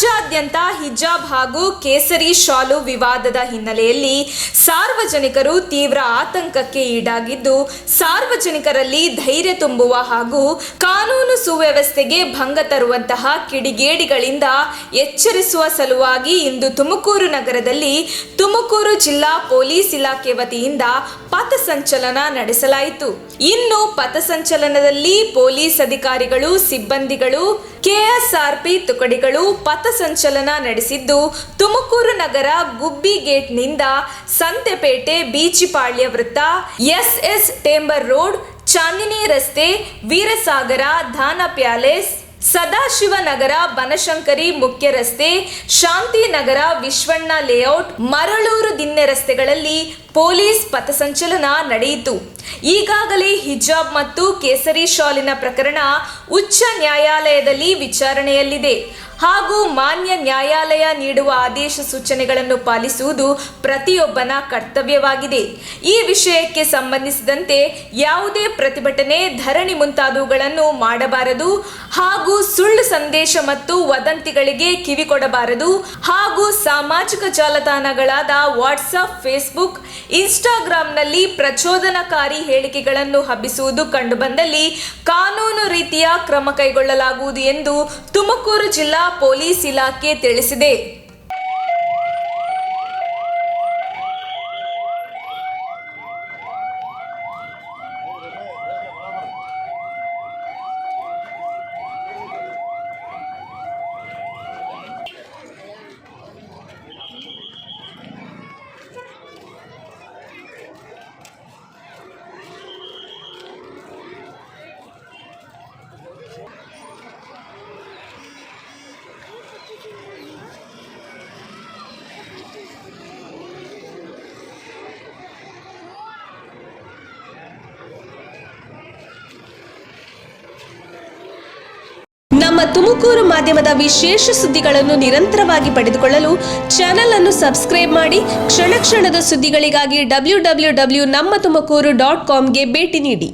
ರಾಜ್ಯಾದ್ಯಂತ ಹಿಜಾಬ್ ಹಾಗೂ ಕೇಸರಿ ಶಾಲು ವಿವಾದದ ಹಿನ್ನೆಲೆಯಲ್ಲಿ ಸಾರ್ವಜನಿಕರು ತೀವ್ರ ಆತಂಕಕ್ಕೆ ಈಡಾಗಿದ್ದು, ಸಾರ್ವಜನಿಕರಲ್ಲಿ ಧೈರ್ಯ ತುಂಬುವ ಹಾಗೂ ಕಾನೂನು ಸುವ್ಯವಸ್ಥೆಗೆ ಭಂಗ ತರುವಂತಹ ಕಿಡಿಗೇಡಿಗಳಿಂದ ಎಚ್ಚರಿಸುವ ಸಲುವಾಗಿ ಇಂದು ತುಮಕೂರು ನಗರದಲ್ಲಿ ತುಮಕೂರು ಜಿಲ್ಲಾ ಪೊಲೀಸ್ ಇಲಾಖೆ ವತಿಯಿಂದ ಪಥಸಂಚಲನ ನಡೆಸಲಾಯಿತು. ಇನ್ನು ಪಥಸಂಚಲನದಲ್ಲಿ ಪೊಲೀಸ್ ಅಧಿಕಾರಿಗಳು, ಸಿಬ್ಬಂದಿಗಳು, ಕೆಎಸ್ಆರ್ಪಿ ತುಕಡಿಗಳು ಪಥಸಂಚಲನ ನಡೆಸಿದ್ದು, ತುಮಕೂರು ನಗರ ಗುಬ್ಬಿ ಗೇಟ್ನಿಂದ ಸಂತೆಪೇಟೆ, ಬೀಚಿಪಾಳ್ಯ ವೃತ್ತ, ಎಸ್ಎಸ್ ಟೇಂಬರ್ ರೋಡ್, ಚಾಂದಿನಿ ರಸ್ತೆ, ವೀರಸಾಗರ, ಧಾನ ಪ್ಯಾಲೇಸ್, ಸದಾಶಿವನಗರ, ಬನಶಂಕರಿ ಮುಖ್ಯ ರಸ್ತೆ, ಶಾಂತಿನಗರ, ವಿಶ್ವಣ್ಣ ಲೇಔಟ್, ಮರಳೂರು ದಿಣ್ಣೆ ರಸ್ತೆಗಳಲ್ಲಿ ಪೊಲೀಸ್ ಪಥಸಂಚಲನ ನಡೆಯಿತು. ಈಗಾಗಲೇ ಹಿಜಾಬ್ ಮತ್ತು ಕೇಸರಿ ಶಾಲಿನ ಪ್ರಕರಣ ಉಚ್ಚ ನ್ಯಾಯಾಲಯದಲ್ಲಿ ವಿಚಾರಣೆಯಲ್ಲಿದೆ ಹಾಗೂ ಮಾನ್ಯ ನ್ಯಾಯಾಲಯ ನೀಡುವ ಆದೇಶ ಸೂಚನೆಗಳನ್ನು ಪಾಲಿಸುವುದು ಪ್ರತಿಯೊಬ್ಬನ ಕರ್ತವ್ಯವಾಗಿದೆ. ಈ ವಿಷಯಕ್ಕೆ ಸಂಬಂಧಿಸಿದಂತೆ ಯಾವುದೇ ಪ್ರತಿಭಟನೆ, ಧರಣಿ ಮುಂತಾದವುಗಳನ್ನು ಮಾಡಬಾರದು ಹಾಗೂ ಸುಳ್ಳು ಸಂದೇಶ ಮತ್ತು ವದಂತಿಗಳಿಗೆ ಕಿವಿಕೊಡಬಾರದು ಹಾಗೂ ಸಾಮಾಜಿಕ ಜಾಲತಾಣಗಳಾದ ವಾಟ್ಸಪ್, ಫೇಸ್ಬುಕ್, ಇನ್ಸ್ಟಾಗ್ರಾಂನಲ್ಲಿ ಪ್ರಚೋದನಕಾರಿ ಹೇಳಿಕೆಗಳನ್ನು ಹಬ್ಬಿಸುವುದು ಕಂಡುಬಂದಲ್ಲಿ ಕಾನೂನು ರೀತಿಯ ಕ್ರಮ ಕೈಗೊಳ್ಳಲಾಗುವುದು ಎಂದು ತುಮಕೂರು ಜಿಲ್ಲಾ ಪೊಲೀಸ್ ಇಲಾಖೆ ತಿಳಿಸಿದೆ. ನಮ್ಮ ತುಮಕೂರು ಮಾಧ್ಯಮದ ವಿಶೇಷ ಸುದ್ದಿಗಳನ್ನು ನಿರಂತರವಾಗಿ ಪಡೆದುಕೊಳ್ಳಲು ಚಾನೆಲ್ ಅನ್ನು ಸಬ್ಸ್ಕ್ರೈಬ್ ಮಾಡಿ. ಕ್ಷಣ ಕ್ಷಣದ ಸುದ್ದಿಗಳಿಗಾಗಿ www.nammathumakuru.com ಗೆ ಭೇಟಿ ನೀಡಿ.